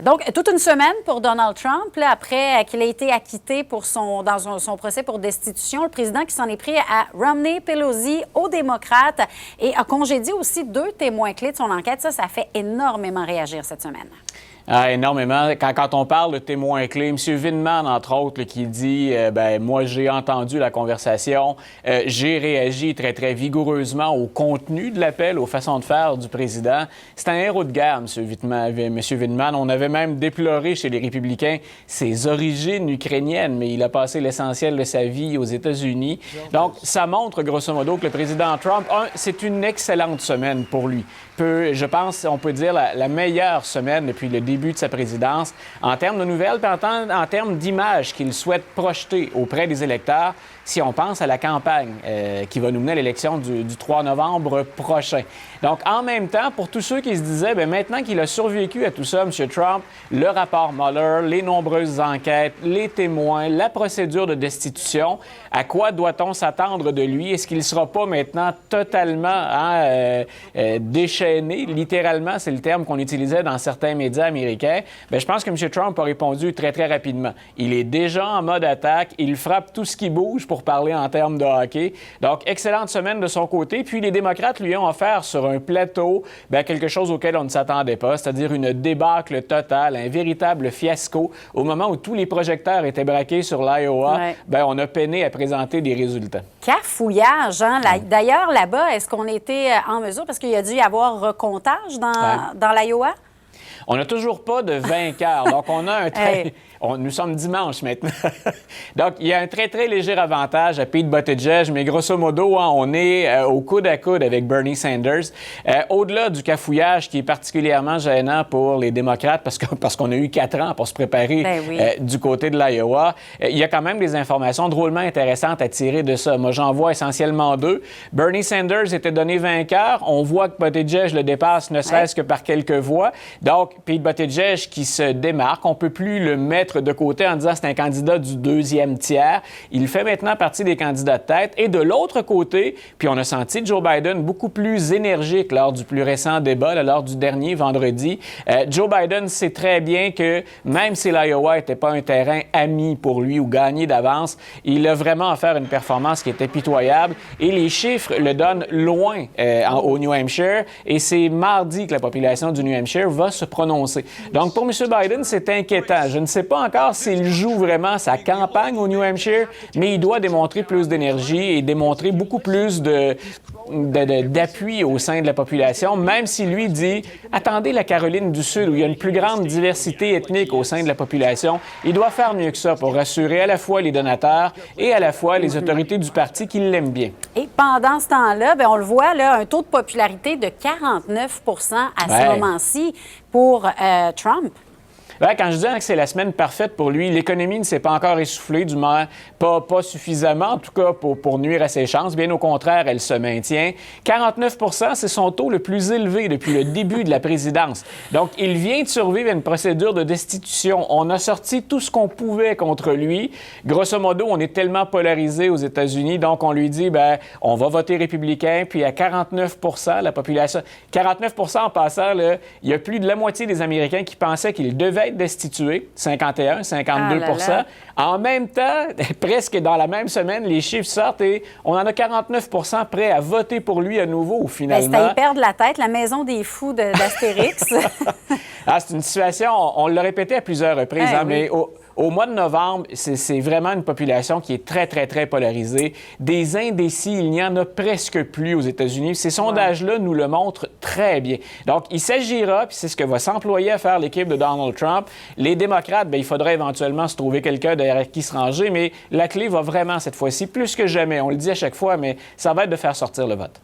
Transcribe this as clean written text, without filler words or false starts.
Donc, toute une semaine pour Donald Trump, là, après qu'il ait été acquitté dans son procès pour destitution, le président qui s'en est pris à Romney, Pelosi, aux démocrates et a congédié aussi 2 témoins clés de son enquête. Ça fait énormément réagir cette semaine. Ah, énormément. Quand on parle de témoins clés, M. Vindman, entre autres, là, qui dit moi, j'ai entendu la conversation, j'ai réagi très, très vigoureusement au contenu de l'appel, aux façons de faire du président. C'est un héros de guerre, M. Vindman. On avait même déploré chez les Républicains ses origines ukrainiennes, mais il a passé l'essentiel de sa vie aux États-Unis. Donc, ça montre, grosso modo, que le président Trump, c'est une excellente semaine pour lui. Je pense, on peut dire, la meilleure semaine depuis le début de sa présidence, en termes de nouvelles, puis en termes d'image qu'il souhaite projeter auprès des électeurs, si on pense à la campagne qui va nous mener à l'élection du 3 novembre prochain. Donc, en même temps, pour tous ceux qui se disaient, maintenant qu'il a survécu à tout ça, M. Trump, le rapport Mueller, les nombreuses enquêtes, les témoins, la procédure de destitution, à quoi doit-on s'attendre de lui? Est-ce qu'il ne sera pas maintenant totalement déchaîné? Littéralement, c'est le terme qu'on utilisait dans certains médias américains. Je pense que M. Trump a répondu très, très rapidement. Il est déjà en mode attaque. Il frappe tout ce qui bouge pour parler en termes de hockey. Donc, excellente semaine de son côté. Puis, les démocrates lui ont offert sur un plateau quelque chose auquel on ne s'attendait pas, c'est-à-dire une débâcle totale, un véritable fiasco. Au moment où tous les projecteurs étaient braqués sur l'Iowa, on a peiné à présenter des résultats. Cafouillage, hein? D'ailleurs, là-bas, est-ce qu'on était en mesure, parce qu'il y a dû y avoir recomptage dans l'Iowa? On n'a toujours pas de vainqueur. Donc, on a un très... Nous sommes dimanche maintenant. Donc, il y a un très, très léger avantage à Pete Buttigieg, mais grosso modo, on est au coude à coude avec Bernie Sanders. Au-delà du cafouillage qui est particulièrement gênant pour les démocrates, parce qu'on a eu 4 ans pour se préparer du côté de l'Iowa, il y a quand même des informations drôlement intéressantes à tirer de ça. Moi, j'en vois essentiellement 2. Bernie Sanders était donné vainqueur. On voit que Buttigieg le dépasse ne serait-ce que par quelques voix. Donc, Pete Buttigieg qui se démarque, on ne peut plus le mettre de côté en disant c'est un candidat du 2e tiers. Il fait maintenant partie des candidats de tête. Et de l'autre côté, puis on a senti Joe Biden beaucoup plus énergique lors du plus récent débat, lors du dernier vendredi. Joe Biden sait très bien que même si l'Iowa n'était pas un terrain ami pour lui ou gagné d'avance, il a vraiment offert une performance qui était pitoyable. Et les chiffres le donnent loin au New Hampshire. Et c'est mardi que la population du New Hampshire va se prononcer. Donc pour M. Biden, c'est inquiétant. Je ne sais pas encore s'il joue vraiment sa campagne au New Hampshire, mais il doit démontrer plus d'énergie et démontrer beaucoup plus d'appui au sein de la population, même si lui dit « Attendez la Caroline du Sud, où il y a une plus grande diversité ethnique au sein de la population. » Il doit faire mieux que ça pour rassurer à la fois les donateurs et à la fois les autorités du parti qui l'aiment bien. Et pendant ce temps-là, on le voit, un taux de popularité de 49 à ce moment-ci pour Trump. Quand je dis que c'est la semaine parfaite pour lui, l'économie ne s'est pas encore essoufflée, du moins pas suffisamment, en tout cas pour nuire à ses chances. Bien au contraire, elle se maintient. 49 c'est son taux le plus élevé depuis le début de la présidence. Donc, il vient de survivre à une procédure de destitution. On a sorti tout ce qu'on pouvait contre lui. Grosso modo, on est tellement polarisé aux États-Unis, donc on lui dit, on va voter républicain, puis à 49 la population... 49 en passant, là, il y a plus de la moitié des Américains qui pensaient qu'il devait être destitué, 51, 52 En même temps, presque dans la même semaine, les chiffres sortent et on en a 49 prêts à voter pour lui à nouveau, finalement. C'était à y perdre la tête, la maison des fous d'Astérix. C'est une situation, on l'a répété à plusieurs reprises, mais au mois de novembre, c'est vraiment une population qui est très, très, très polarisée. Des indécis, il n'y en a presque plus aux États-Unis. Ces sondages-là nous le montrent très bien. Donc, il s'agira, puis c'est ce que va s'employer à faire l'équipe de Donald Trump. Les démocrates, il faudra éventuellement se trouver quelqu'un derrière qui se ranger, mais la clé va vraiment, cette fois-ci, plus que jamais, on le dit à chaque fois, mais ça va être de faire sortir le vote.